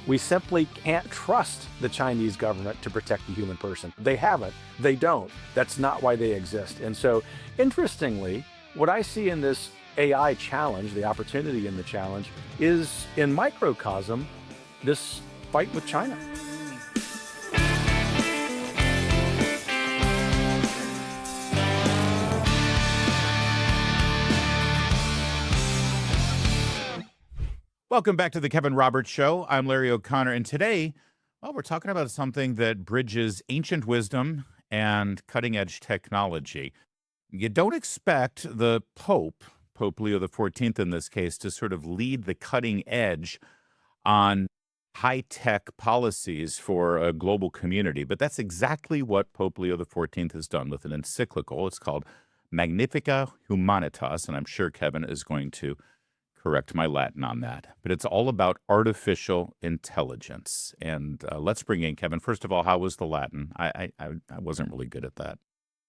We simply can't trust the Chinese government to protect the human person. They haven't. They don't. That's not why they exist. And so, interestingly, what I see in this AI challenge, the opportunity in the challenge, is in microcosm this fight with China. Welcome back to the Kevin Roberts Show. I'm Larry O'Connor, and today, well, we're talking about something that bridges ancient wisdom and cutting-edge technology. You don't expect the Pope Leo XIV in this case, to sort of lead the cutting edge on high-tech policies for a global community, but that's exactly what Pope Leo XIV has done with an encyclical. It's called Magnifica Humanitas, and I'm sure Kevin is going to correct my Latin on that. But it's all about artificial intelligence. And let's bring in Kevin. First of all, how was the Latin? I wasn't really good at that.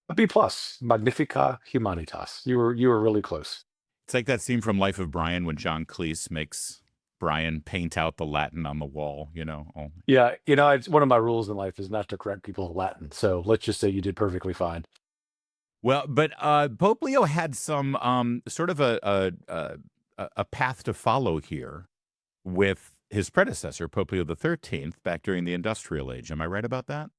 A B plus, Magnifica Humanitas. You were really close. It's like that scene from Life of Brian when John Cleese makes Brian paint out the Latin on the wall, you know. Oh. Yeah, it's one of my rules in life is not to correct people in Latin. So let's just say you did perfectly fine. Well, but Pope Leo had some sort of a path to follow here with his predecessor, Pope Leo XIII, back during the Industrial Age. Am I right about that?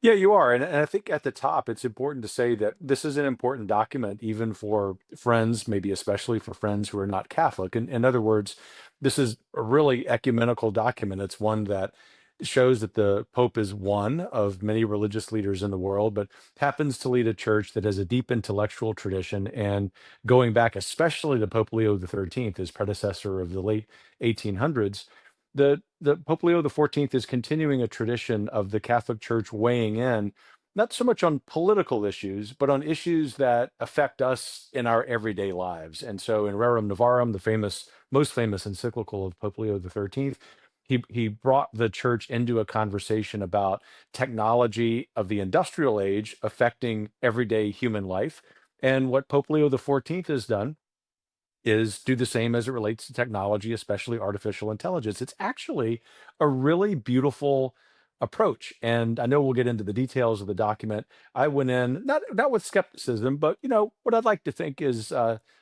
Yeah, you are. And I think at the top, it's important to say that this is an important document, even for friends, maybe especially for friends who are not Catholic. In other words, this is a really ecumenical document. It's one that shows that the Pope is one of many religious leaders in the world, but happens to lead a church that has a deep intellectual tradition. And going back, especially to Pope Leo XIII, his predecessor of the late 1800s, the Pope Leo XIV is continuing a tradition of the Catholic Church weighing in, not so much on political issues, but on issues that affect us in our everyday lives. And so in Rerum Novarum, the most famous encyclical of Pope Leo XIII, he brought the church into a conversation about technology of the industrial age affecting everyday human life. And what Pope Leo XIV has done is do the same as it relates to technology, especially artificial intelligence. It's actually a really beautiful approach. And I know we'll get into the details of the document. I went in not with skepticism, but what I'd like to think is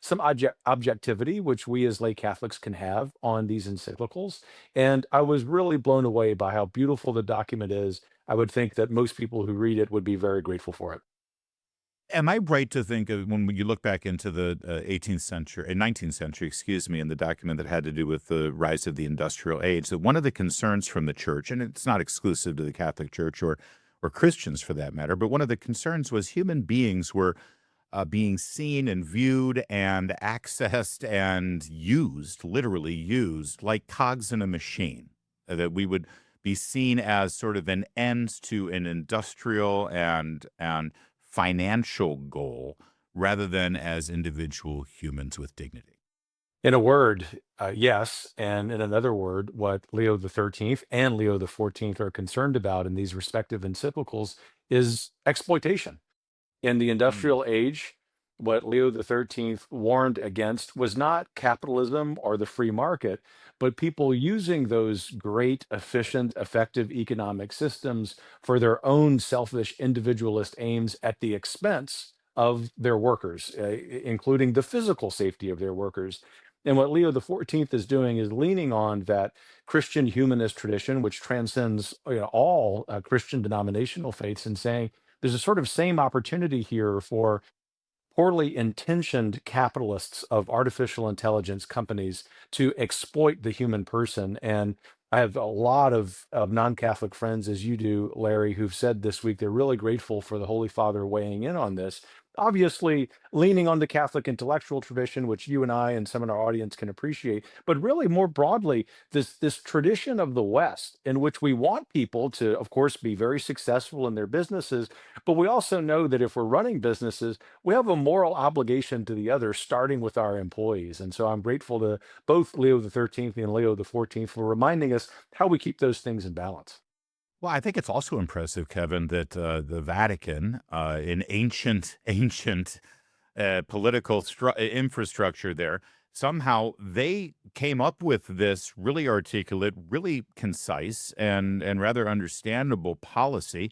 some objectivity, which we as lay Catholics can have on these encyclicals. And I was really blown away by how beautiful the document is. I would think that most people who read it would be very grateful for it. Am I right to think of when you look back into the 18th century, 19th century, excuse me, in the document that had to do with the rise of the industrial age, that one of the concerns from the church, and it's not exclusive to the Catholic Church or Christians for that matter, but one of the concerns was human beings were being seen and viewed and accessed and used, literally used, like cogs in a machine, that we would be seen as sort of an end to an industrial and financial goal rather than as individual humans with dignity. In a word, yes. And in another word, what Leo XIII and Leo XIV are concerned about in these respective encyclicals is exploitation. In the Mm. industrial age, what Leo XIII warned against was not capitalism or the free market, but people using those great, efficient, effective economic systems for their own selfish, individualist aims at the expense of their workers, including the physical safety of their workers. And what Leo XIV is doing is leaning on that Christian humanist tradition, which transcends all Christian denominational faiths, and saying, there's a sort of same opportunity here for poorly intentioned capitalists of artificial intelligence companies to exploit the human person. And I have a lot of non-Catholic friends, as you do, Larry, who've said this week they're really grateful for the Holy Father weighing in on this. Obviously, leaning on the Catholic intellectual tradition, which you and I and some in our audience can appreciate, but really more broadly, this tradition of the West, in which we want people to, of course, be very successful in their businesses, but we also know that if we're running businesses, we have a moral obligation to the other, starting with our employees. And so I'm grateful to both Leo XIII and Leo XIV for reminding us how we keep those things in balance. Well, I think it's also impressive, Kevin, that the Vatican, in ancient political infrastructure there, somehow they came up with this really articulate, really concise, and rather understandable policy,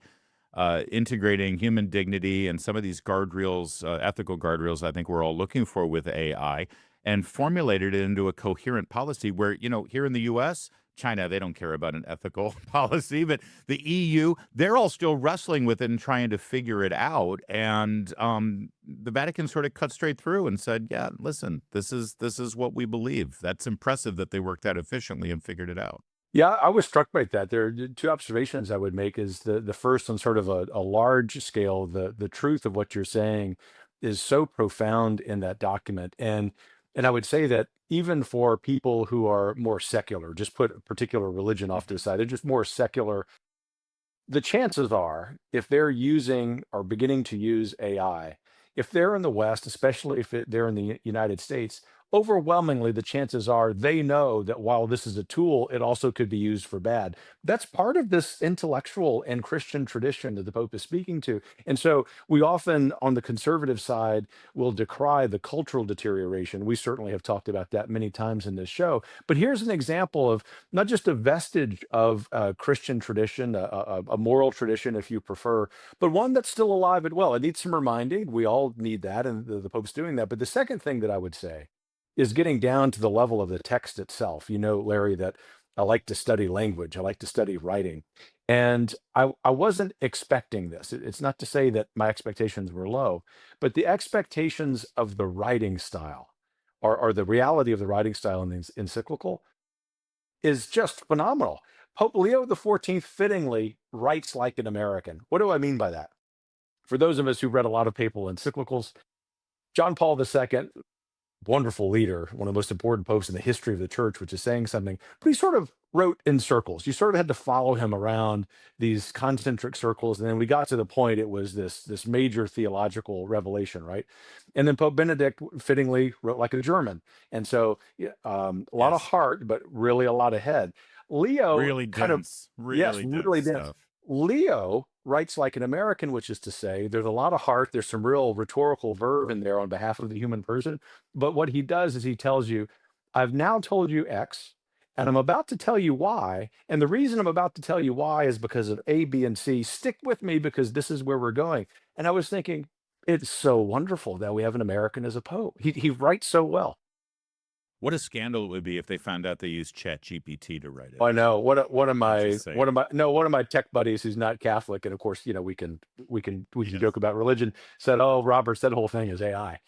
integrating human dignity and some of these guardrails, ethical guardrails, I think we're all looking for with AI, and formulated it into a coherent policy where, here in the US, China, they don't care about an ethical policy, but the EU, they're all still wrestling with it and trying to figure it out. And the Vatican sort of cut straight through and said, "Yeah, listen, this is what we believe." That's impressive that they worked that efficiently and figured it out. Yeah, I was struck by that. There are two observations I would make. Is the first on sort of a large scale, the truth of what you're saying is so profound in that document, and I would say that even for people who are more secular, just put a particular religion off to the side, they're just more secular. The chances are, if they're using or beginning to use AI, if they're in the West, especially if they're in the United States, overwhelmingly the chances are they know that while this is a tool, it also could be used for bad. That's part of this intellectual and Christian tradition that the Pope is speaking to. And so we often, on the conservative side, will decry the cultural deterioration. We certainly have talked about that many times in this show. But here's an example of not just a vestige of Christian tradition, a moral tradition, if you prefer, but one that's still alive and well. It needs some reminding. We all need that, and the Pope's doing that. But the second thing that I would say is getting down to the level of the text itself. You know, Larry, that I like to study language, I like to study writing. And I wasn't expecting this. It's not to say that my expectations were low, but the expectations of the writing style or the reality of the writing style in the encyclical is just phenomenal. Pope Leo XIV fittingly writes like an American. What do I mean by that? For those of us who read a lot of papal encyclicals, John Paul II, wonderful leader, one of the most important popes in the history of the church, which is saying something, but he sort of wrote in circles. You sort of had to follow him around these concentric circles. And then we got to the point, it was this major theological revelation, right? And then Pope Benedict fittingly wrote like a German. And so yeah, a lot of Yes. heart, but really a lot of head. Leo Really kind of, dense, yes, really dense really dense. stuff. Leo writes like an American, which is to say, there's a lot of heart. There's some real rhetorical verve in there on behalf of the human person. But what he does is he tells you, I've now told you X, and I'm about to tell you Y. And the reason I'm about to tell you Y is because of A, B, and C. Stick with me because this is where we're going. And I was thinking, it's so wonderful that we have an American as a pope. He writes so well. What a scandal it would be if they found out they used Chat GPT to write it. I know one of I'm my just saying. one of my tech buddies who's not Catholic, and of course, you know, we can Yes. joke about religion. Said, "Oh, Roberts, that whole thing is AI."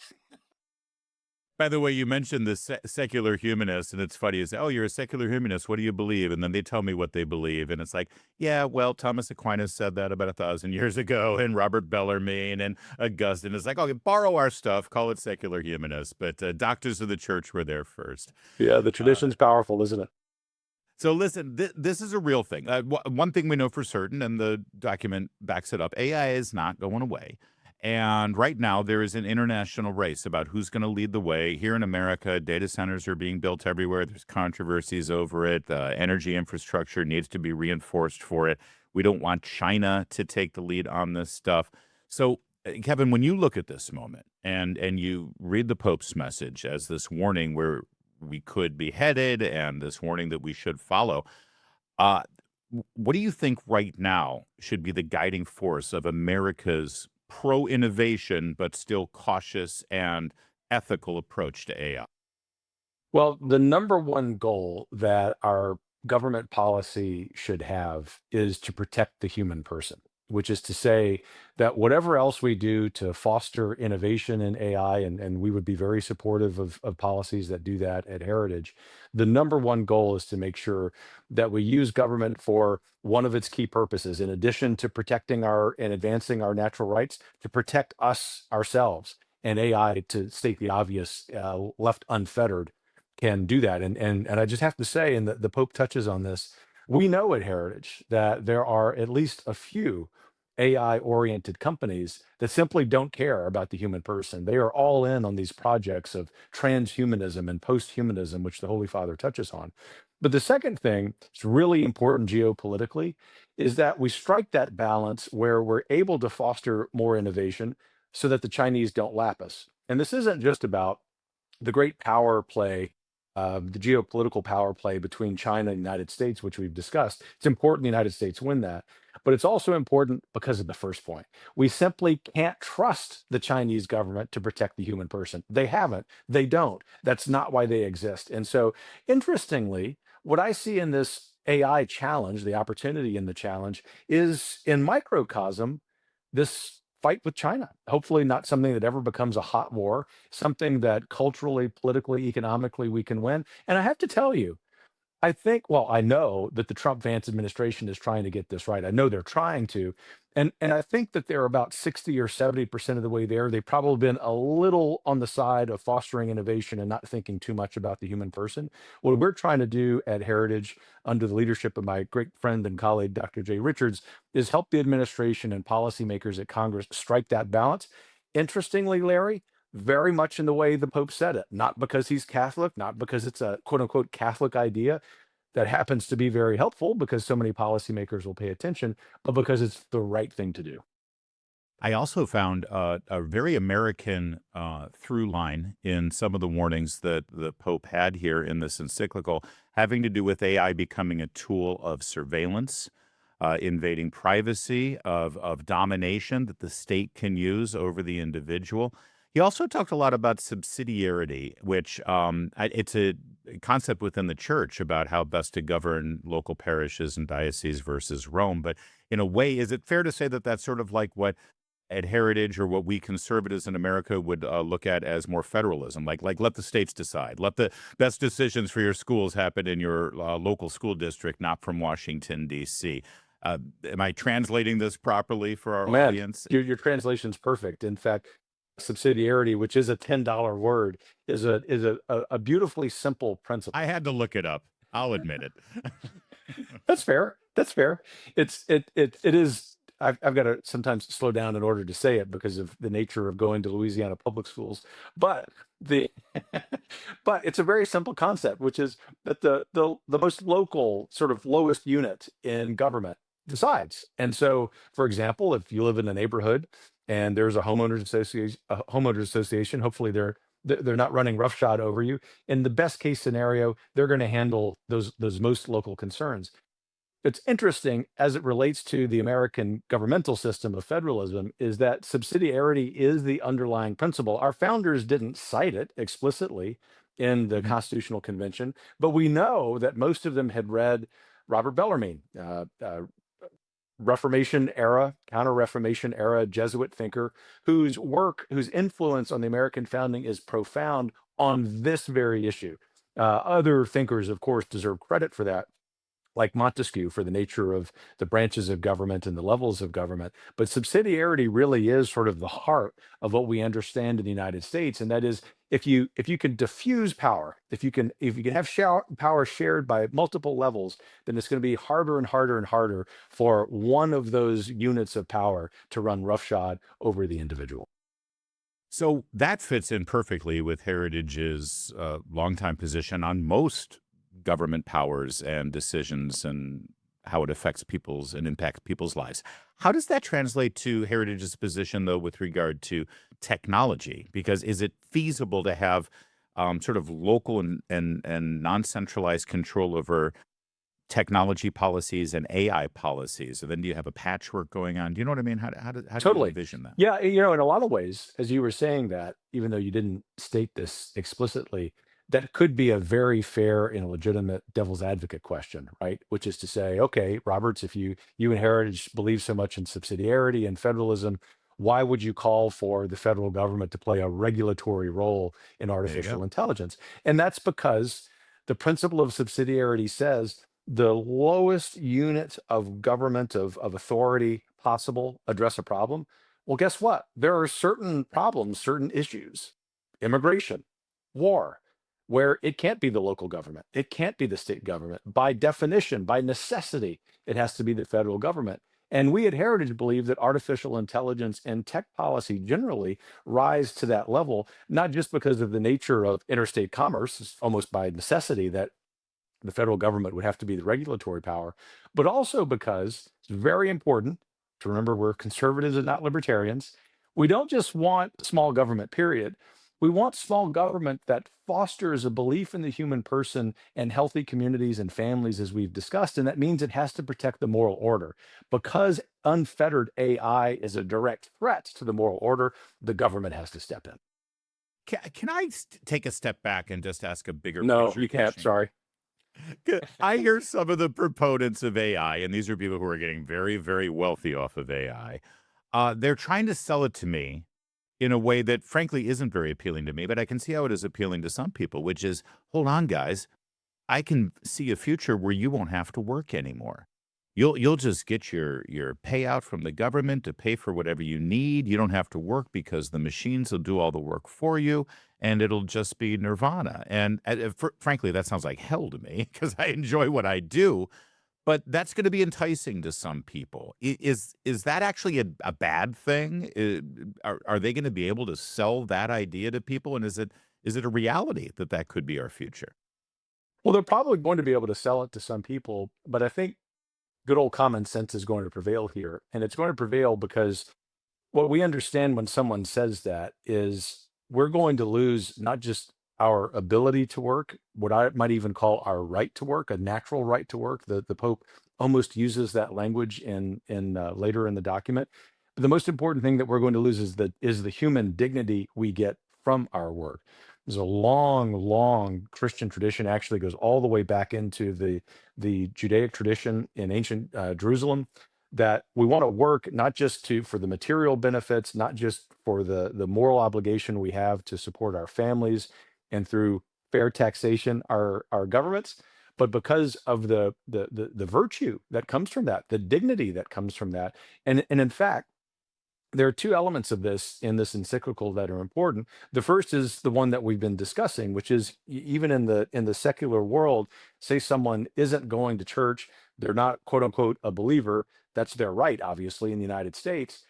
By the way, you mentioned the secular humanist, and it's funny. You say, "Oh, you're a secular humanist. What do you believe?" And then they tell me what they believe, and it's like, "Yeah, well, Thomas Aquinas said that about 1,000 years ago, and Robert Bellarmine and Augustine." It's like, "Okay, borrow our stuff, call it secular humanist." But doctors of the church were there first. Yeah, the Uh, tradition's powerful, isn't it? So listen, this is a real thing. One thing we know for certain, and the document backs it up: AI is not going away. And right now, there is an international race about who's going to lead the way. Here in America, data centers are being built everywhere. There's controversies over it. Energy infrastructure needs to be reinforced for it. We don't want China to take the lead on this stuff. So, Kevin, when you look at this moment and you read the Pope's message as this warning where we could be headed and this warning that we should follow. Uh, what do you think right now should be the guiding force of America's pro innovation, but still cautious and ethical approach to AI? Well, the number one goal that our government policy should have is to protect the human person, which is to say that whatever else we do to foster innovation in AI, and we would be very supportive of policies that do that at Heritage, the number one goal is to make sure that we use government for one of its key purposes, in addition to protecting our and advancing our natural rights, to protect us ourselves. And AI, to state the obvious, left unfettered, can do that. And I just have to say, and the Pope touches on this, we know at Heritage that there are at least a few AI oriented companies that simply don't care about the human person. They are all in on these projects of transhumanism and posthumanism, which the Holy Father touches on. But the second thing that's really important geopolitically is that we strike that balance where we're able to foster more innovation so that the Chinese don't lap us. And this isn't just about the great power play, the geopolitical power play between China and the United States, which we've discussed. It's important the United States win that, but it's also important because of the first point. We simply can't trust the Chinese government to protect the human person. They haven't, they don't. That's not why they exist. And so, interestingly, what I see in this AI challenge, the opportunity in the challenge, is in microcosm this fight with China. Hopefully, not something that ever becomes a hot war, something that culturally, politically, economically we can win. And I have to tell you, I think, well, I know that the Trump Vance administration is trying to get this right. I know they're trying to. And I think that they're about 60 or 70% of the way there. They've probably been a little on the side of fostering innovation and not thinking too much about the human person. What we're trying to do at Heritage, under the leadership of my great friend and colleague, Dr. Jay Richards, is help the administration and policymakers at Congress strike that balance. Interestingly, Larry, very much in the way the Pope said it, not because he's Catholic, not because it's a quote unquote Catholic idea that happens to be very helpful because so many policymakers will pay attention, but because it's the right thing to do. I also found a very American through line in some of the warnings that the Pope had here in this encyclical, having to do with AI becoming a tool of surveillance, invading privacy, of domination that the state can use over the individual. He also talked a lot about subsidiarity, which it's a concept within the church about how best to govern local parishes and dioceses versus Rome. But in a way, is it fair to say that that's sort of like what at Heritage or what we conservatives in America would look at as more federalism, like let the states decide, let the best decisions for your schools happen in your local school district, not from Washington D.C. Am I translating this properly for our Oh, man, audience? your translation's perfect. In fact, subsidiarity, which is a $10 word, is a beautifully simple I principle. had to look it up. I'll admit it. That's fair. That's fair. It is. I've got to sometimes slow down in order to say it because of the nature of going to Louisiana public schools. But the but it's a very simple concept, which is that the most local, sort of lowest unit in government decides. And so, for example, if you live in a neighborhood and there's a homeowners association, hopefully they're not running roughshod over you. In the best case scenario, they're going to handle those most local concerns. It's interesting as it relates to the American governmental system of federalism is that subsidiarity is the underlying principle. Our founders didn't cite it explicitly in the Mhm. Constitutional Convention, but we know that most of them had read Robert Bellarmine, Reformation era, counter Reformation era Jesuit thinker, whose influence on the American founding is profound on this very issue. Other thinkers, of course, deserve credit for that, like Montesquieu, for the nature of the branches of government and the levels of government. But subsidiarity really is sort of the heart of what we understand in the United States, and that is if you can diffuse power, if you can have power shared by multiple levels, then it's going to be harder and harder and harder for one of those units of power to run roughshod over the individual. So that fits in perfectly with Heritage's longtime position on most government powers and decisions and how it affects people's and impacts people's lives. How does that translate to Heritage's position, though, with regard to technology? Because is it feasible to have sort of local and non-centralized control over technology policies and AI policies? And then do you have a patchwork going on? Do you know what I mean? How do you Totally. envision that? Yeah, in a lot of ways, as you were saying that, even though you didn't state this explicitly, that could be a very fair and legitimate devil's advocate question, right? Which is to say, okay, Roberts, if you and Heritage believe so much in subsidiarity and federalism, why would you call for the federal government to play a regulatory role in There you artificial go. intelligence? And that's because the principle of subsidiarity says the lowest unit of government of authority possible address a problem. Well, guess what? There are certain problems, certain issues, immigration, war, where it can't be the local government, it can't be the state government. By definition, by necessity, it has to be the federal government. And we at Heritage believe that artificial intelligence and tech policy generally rise to that level, not just because of the nature of interstate commerce, it's almost by necessity that the federal government would have to be the regulatory power, but also because it's very important to remember we're conservatives and not libertarians. We don't just want small government, period. We want small government that fosters a belief in the human person and healthy communities and families, as we've discussed. And that means it has to protect the moral order. Because unfettered AI is a direct threat to the moral order, the government has to step in. Can I take a step back and just ask a bigger No, picture you can't. question? Sorry. I hear some of the proponents of AI, and these are people who are getting very, very wealthy off of AI. They're trying to sell it to me in a way that, frankly, isn't very appealing to me, but I can see how it is appealing to some people, which is, hold on, guys, I can see a future where you won't have to work anymore. You'll just get your payout from the government to pay for whatever you need. You don't have to work because the machines will do all the work for you, and it'll just be nirvana. And frankly, that sounds like hell to me because I enjoy what I do. But that's going to be enticing to some people. Is that actually a bad thing? Are they going to be able to sell that idea to people? And is it a reality that that could be our future? Well, they're probably going to be able to sell it to some people, but I think good old common sense is going to prevail here. And it's going to prevail because what we understand when someone says that is we're going to lose not just our ability to work, what I might even call our right to work, a natural right to work. The Pope almost uses that language in later in the document. But the most important thing that we're going to lose is the human dignity we get from our work. There's a long, long Christian tradition actually goes all the way back into the Judaic tradition in ancient Jerusalem that we want to work not just to for the material benefits, not just for the moral obligation we have to support our families and through fair taxation our governments, but because of the virtue that comes from that, the dignity that comes from that. And in fact, there are two elements of this in this encyclical that are important. The first is the one that we've been discussing, which is even in the secular world, say someone isn't going to church, they're not quote unquote a believer, that's their right, obviously, in the United States.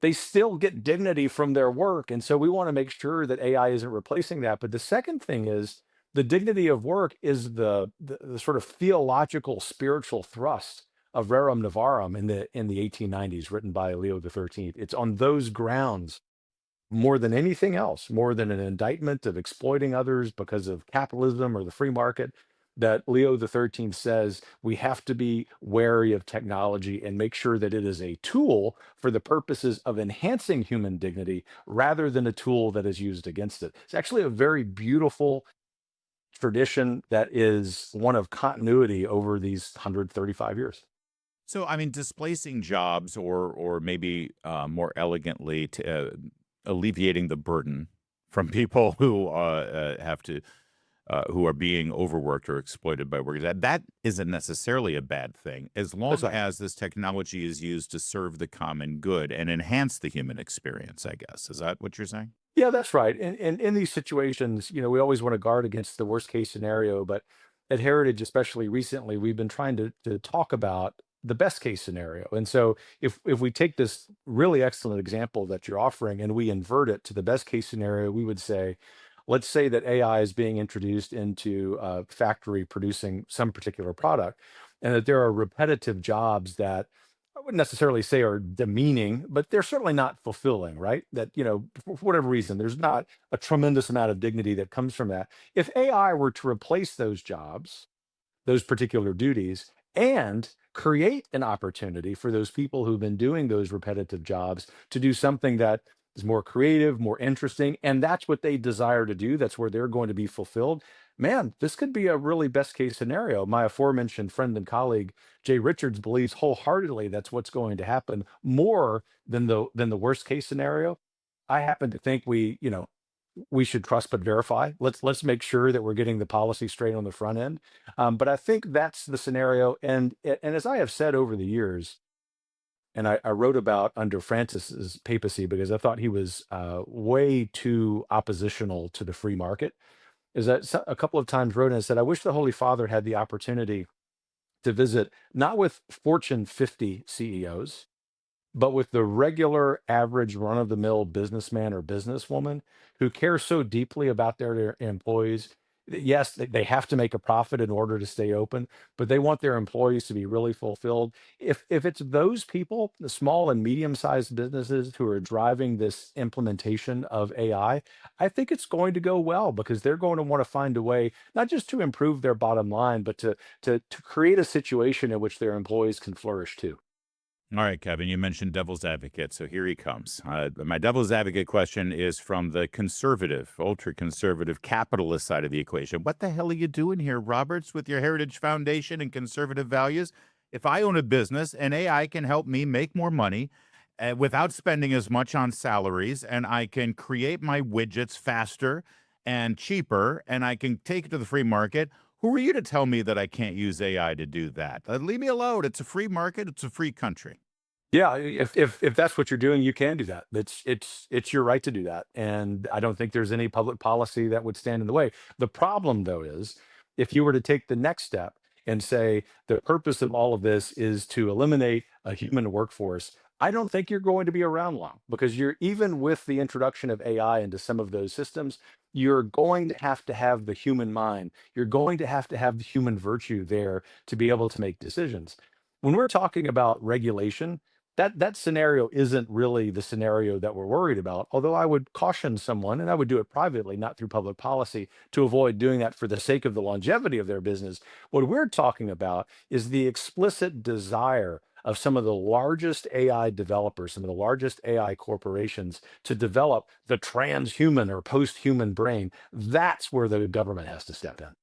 They still get dignity from their work. And so we want to make sure that AI isn't replacing that. But the second thing is the dignity of work is the sort of theological spiritual thrust of Rerum Novarum in the 1890s, written by Leo XIII. It's on those grounds more than anything else, more than an indictment of exploiting others because of capitalism or the free market, that Leo XIII says we have to be wary of technology and make sure that it is a tool for the purposes of enhancing human dignity rather than a tool that is used against it. It's actually a very beautiful tradition that is one of continuity over these 135 years. So, I mean, displacing jobs, or maybe more elegantly, alleviating the burden from people who have to who are being overworked or exploited by workers. That isn't necessarily a bad thing, as That's long right. as this technology is used to serve the common good and enhance the human experience, I guess. Is that what you're saying? Yeah, that's right. And in these situations, we always want to guard against the worst case scenario, but at Heritage, especially recently, we've been trying to talk about the best case scenario. And so if we take this really excellent example that you're offering and we invert it to the best case scenario, we would say, let's say that AI is being introduced into a factory producing some particular product, and that there are repetitive jobs that I wouldn't necessarily say are demeaning, but they're certainly not fulfilling, right? That, for whatever reason, there's not a tremendous amount of dignity that comes from that. If AI were to replace those jobs, those particular duties, and create an opportunity for those people who've been doing those repetitive jobs to do something that is more creative, more interesting, and that's what they desire to do. That's where they're going to be fulfilled. Man, this could be a really best case scenario. My aforementioned friend and colleague Jay Richards believes wholeheartedly that's what's going to happen more than the worst case scenario. I happen to think we should trust but verify. Let's make sure that we're getting the policy straight on the front end. But I think that's the scenario. And as I have said over the years, and I wrote about under Francis's papacy because I thought he was way too oppositional to the free market. Is that a couple of times wrote and said, I wish the Holy Father had the opportunity to visit not with Fortune 50 CEOs, but with the regular, average, run of the mill businessman or businesswoman who care so deeply about their employees Yes, they have to make a profit in order to stay open, but they want their employees to be really fulfilled. If it's those people, the small and medium-sized businesses who are driving this implementation of I think it's going to go well because they're going to want to find a way not just to improve their bottom line, but to create a situation in which their employees can flourish too. All right, Kevin, you mentioned devil's advocate, so here he comes. My devil's advocate question is from the conservative, ultra conservative, capitalist side of the equation. What the hell are you doing here, Roberts, with your Heritage Foundation and conservative values? If I own a business and AI can help me make more money without spending as much on salaries, and I can create my widgets faster and cheaper, and I can take it to the free market, who are you to tell me that I can't use AI to do that? Leave me alone. It's a free market. It's a free country. Yeah, if that's what you're doing, you can do that. It's your right to do that, and I don't think there's any public policy that would stand in the way. The problem, though, is if you were to take the next step and say the purpose of all of this is to eliminate a human workforce, I don't think you're going to be around long because you're even with the introduction of AI into some of those systems, you're going to have the human mind. You're going to have the human virtue there to be able to make decisions. When we're talking about regulation, that scenario isn't really the scenario that we're worried about. Although I would caution someone, and I would do it privately, not through public policy, to avoid doing that for the sake of the longevity of their business. What we're talking about is the explicit desire of some of the largest AI developers, some of the largest AI corporations to develop the transhuman or post-human brain. That's where the government has to step in.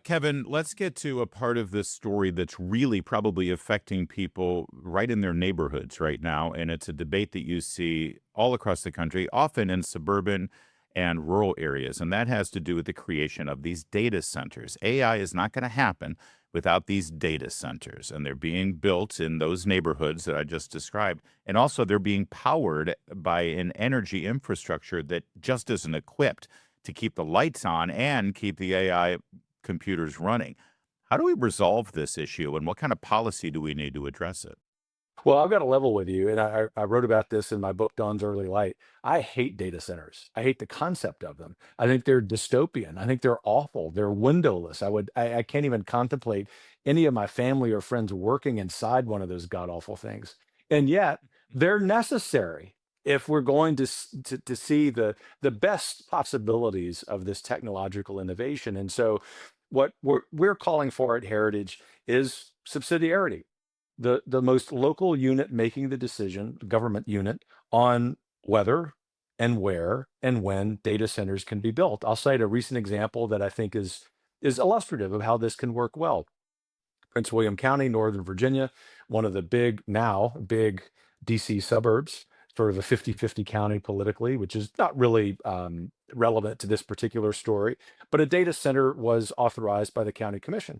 Kevin, let's get to a part of this story that's really probably affecting people right in their neighborhoods right now. And it's a debate that you see all across the country, often in suburban and rural areas. And that has to do with the creation of these data centers. AI is not going to happen without these data centers. And they're being built in those neighborhoods that I just described. And also, they're being powered by an energy infrastructure that just isn't equipped to keep the lights on and keep the AI computers running. How do we resolve this issue, and what kind of policy do we need to address it? Well, I've got to level with you, and I wrote about this in my book, Dawn's Early Light. I hate data centers. I hate the concept of them. I think they're dystopian. I think they're awful. They're windowless. I can't even contemplate any of my family or friends working inside one of those god awful things. And yet, they're necessary if we're going to see the best possibilities of this technological innovation. And so, what we're calling for at Heritage is subsidiarity, the most local unit making the decision, the government unit, on whether and where and when data centers can be built. I'll cite a recent example that I think is illustrative of how this can work well. Prince William County, Northern Virginia, one of the big DC suburbs, sort of a 50-50 county politically, which is not really relevant to this particular story, but a data center was authorized by the county commission.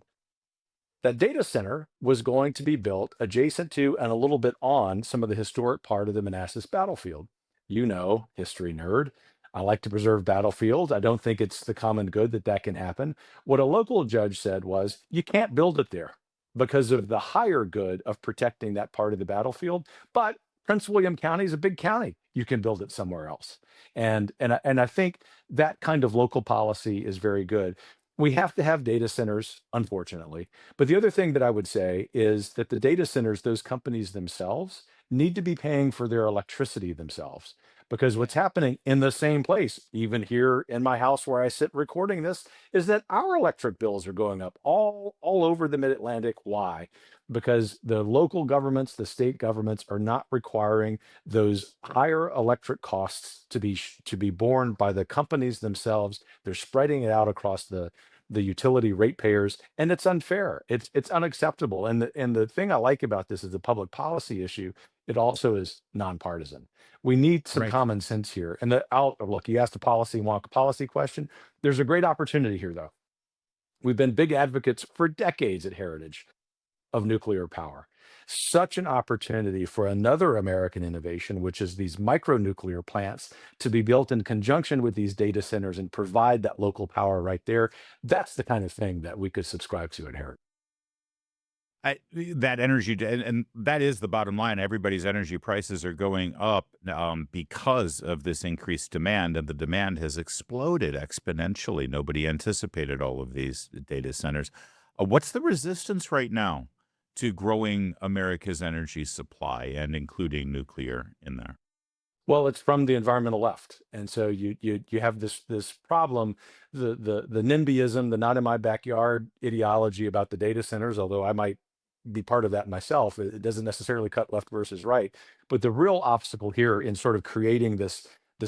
That data center was going to be built adjacent to and a little bit on some of the historic part of the Manassas battlefield. You know, history nerd. I like to preserve battlefields. I don't think it's the common good that that can happen. What a local judge said was, you can't build it there because of the higher good of protecting that part of the battlefield. But Prince William County is a big county. You can build it somewhere else. And I think that kind of local policy is very good. We have to have data centers, unfortunately. But the other thing that I would say is that the data centers, those companies themselves, need to be paying for their electricity themselves. Because what's happening in the same place, even here in my house where I sit recording this, is that our electric bills are going up all over the Mid-Atlantic. Why? Because the local governments, the state governments are not requiring those higher electric costs to be borne by the companies themselves. They're spreading it out across the utility ratepayers, and it's unfair. It's unacceptable. And the thing I like about this is a public policy issue. It also is nonpartisan. We need some Right. common sense here. And I'll look. You asked a policy wonk policy question. There's a great opportunity here, though. We've been big advocates for decades at Heritage of nuclear power. Such an opportunity for another American innovation, which is these micronuclear plants to be built in conjunction with these data centers and provide that local power right there. That's the kind of thing that we could subscribe to at Heritage. That energy, and that is the bottom line. Everybody's energy prices are going up because of this increased demand, and the demand has exploded exponentially. Nobody anticipated all of these data centers. What's the resistance right now to growing America's energy supply and including nuclear in there? Well, it's from the environmental left, and so you have this problem, the NIMBYism, the not in my backyard ideology about the data centers. Although I might be part of that myself, it doesn't necessarily cut left versus right. But the real obstacle here in sort of creating this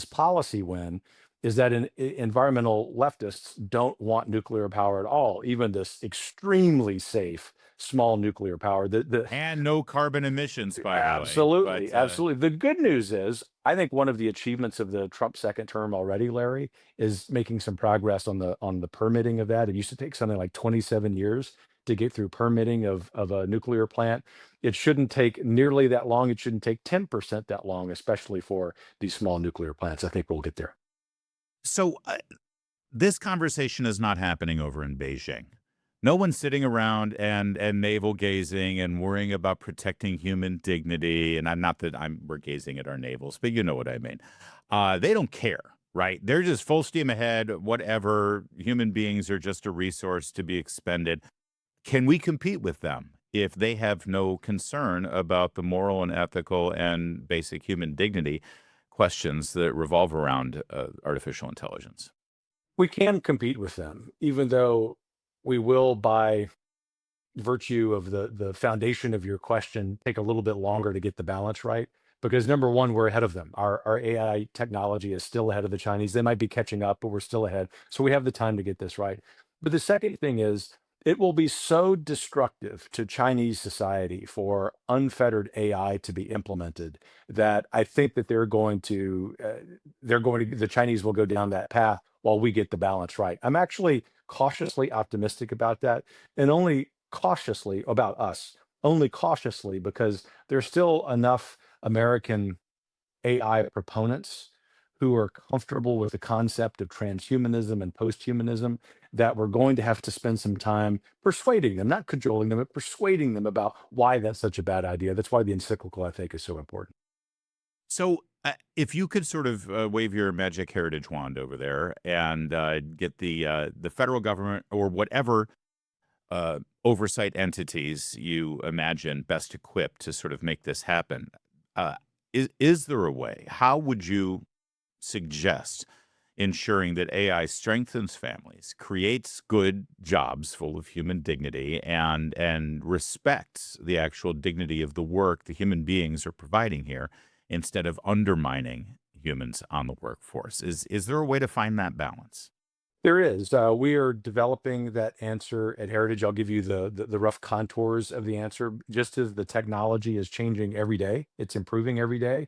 policy win is that environmental leftists don't want nuclear power at all, even this extremely safe small nuclear power. The And no carbon emissions, by the way. Absolutely, But absolutely. The good news is, I think one of the achievements of the Trump second term already, Larry, is making some progress on the permitting of that. It used to take something like 27 years to get through permitting of a nuclear plant. It shouldn't take nearly that long. It shouldn't take 10% that long, especially for these small nuclear plants. I think we'll get there. so this conversation is not happening over in Beijing. No one's sitting around and navel gazing and worrying about protecting human dignity. And I'm not that we're gazing at our navels, but you know what I mean. They don't care, right? They're just full steam ahead. Whatever. Human beings are just a resource to be expended. Can we compete with them if they have no concern about the moral and ethical and basic human dignity questions that revolve around artificial intelligence? We can compete with them, even though we will, by virtue of the foundation of your question, take a little bit longer to get the balance right. Because number one, we're ahead of them. Our AI technology is still ahead of the Chinese. They might be catching up, but we're still ahead. So we have the time to get this right. But the second thing is, it will be so destructive to Chinese society for unfettered AI to be implemented that I think that the Chinese will go down that path while we get the balance right. I'm actually cautiously optimistic about that, and only cautiously about us, only cautiously because there's still enough American AI proponents who are comfortable with the concept of transhumanism and posthumanism that we're going to have to spend some time persuading them, not cajoling them, but persuading them about why that's such a bad idea. That's why the encyclical, I think, is so important. So, if you could sort of wave your magic heritage wand over there and get the federal government or whatever oversight entities you imagine best equipped to sort of make this happen, uh, is there a way? How would you suggest ensuring that AI strengthens families, creates good jobs full of human dignity, and respects the actual dignity of the work the human beings are providing here, instead of undermining humans on the workforce? Is there a way to find that balance? There is. We are developing that answer at Heritage. I'll give you the rough contours of the answer. Just as the technology is changing every day, it's improving every day.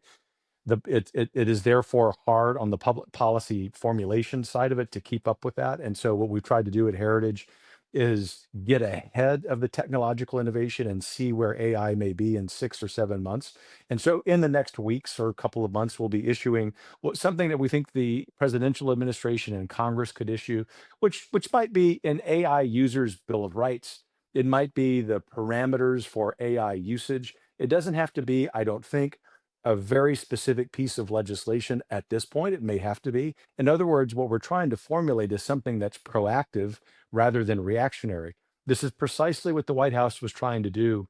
It is therefore hard on the public policy formulation side of it to keep up with that. And so what we've tried to do at Heritage is get ahead of the technological innovation and see where AI may be in 6 or 7 months. And so in the next weeks or a couple of months, we'll be issuing something that we think the presidential administration and Congress could issue, which might be an AI user's bill of rights. It might be the parameters for AI usage. It doesn't have to be, I don't think, a very specific piece of legislation at this point. It may have to be. In other words, what we're trying to formulate is something that's proactive rather than reactionary. This is precisely what the White House was trying to do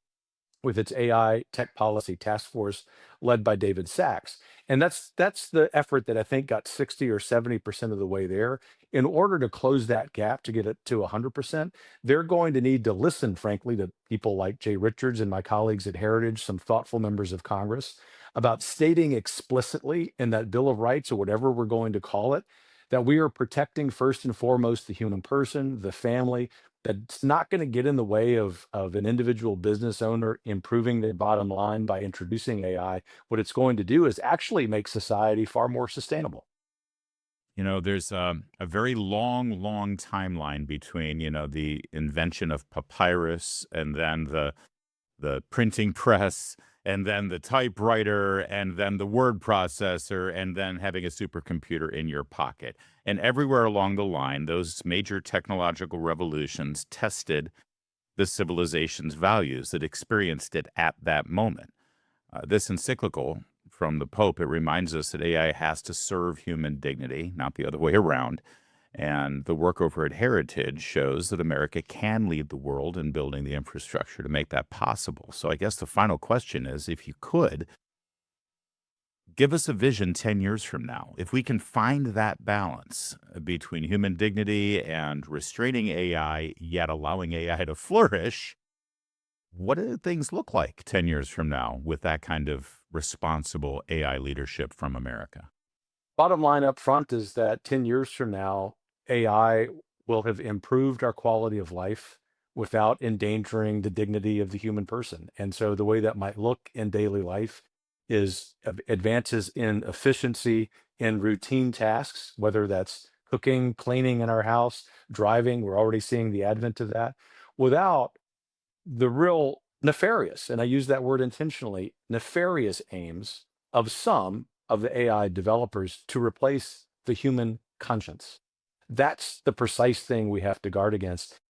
with its AI tech policy task force led by David Sachs. And that's the effort that I think got 60 or 70% of the way there. In order to close that gap to get it to 100%, they're going to need to listen, frankly, to people like Jay Richards and my colleagues at Heritage, some thoughtful members of Congress, about stating explicitly in that Bill of Rights or whatever we're going to call it, that we are protecting first and foremost the human person, the family, that's not going to get in the way of an individual business owner improving their bottom line by introducing AI. What it's going to do is actually make society far more sustainable. There's a very long, long timeline between, the invention of papyrus and then the printing press and then the typewriter and then the word processor and then having a supercomputer in your pocket. And everywhere along the line, those major technological revolutions tested the civilization's values that experienced it at that moment. This encyclical from the Pope, it reminds us that AI has to serve human dignity, not the other way around. And the work over at Heritage shows that America can lead the world in building the infrastructure to make that possible. So I guess the final question is, if you could, give us a vision 10 years from now. If we can find that balance between human dignity and restraining AI, yet allowing AI to flourish, what do things look like 10 years from now with that kind of responsible AI leadership from America? Bottom line up front is that 10 years from now, AI will have improved our quality of life without endangering the dignity of the human person. And so the way that might look in daily life is advances in efficiency in routine tasks, whether that's cooking, cleaning in our house, driving. We're already seeing the advent of that without the real nefarious, and I use that word intentionally, nefarious aims of some of the AI developers to replace the human conscience. That's the precise thing we have to guard against.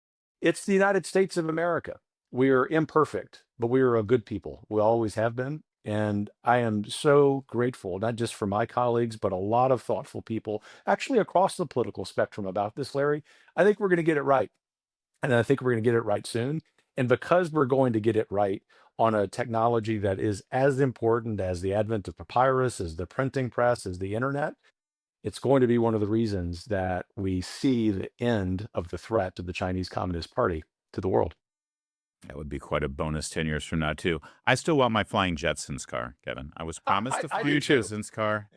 It's the United States of America. We are imperfect, but we are a good people. We always have been. And I am so grateful, not just for my colleagues, but a lot of thoughtful people actually across the political spectrum about this, Larry. I think we're going to get it right. And I think we're going to get it right soon. And because we're going to get it right on a technology that is as important as the advent of papyrus, as the printing press, as the internet, it's going to be one of the reasons that we see the end of the threat of the Chinese Communist Party to the world. That would be quite a bonus 10 years from now, too. I still want my flying Jetsons car, Kevin. I was promised a I flying do too. Jetsons car.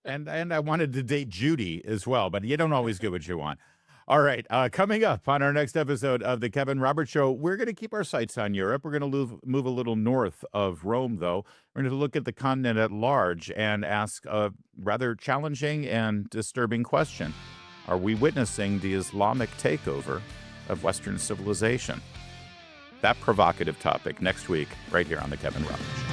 And I wanted to date Judy as well, but you don't always get what you want. All right, coming up on our next episode of the Kevin Roberts Show, we're going to keep our sights on Europe. We're going to move a little north of Rome, though. We're going to look at the continent at large and ask a rather challenging and disturbing question. Are we witnessing the Islamic takeover of Western civilization? That provocative topic next week, right here on the Kevin Roberts Show.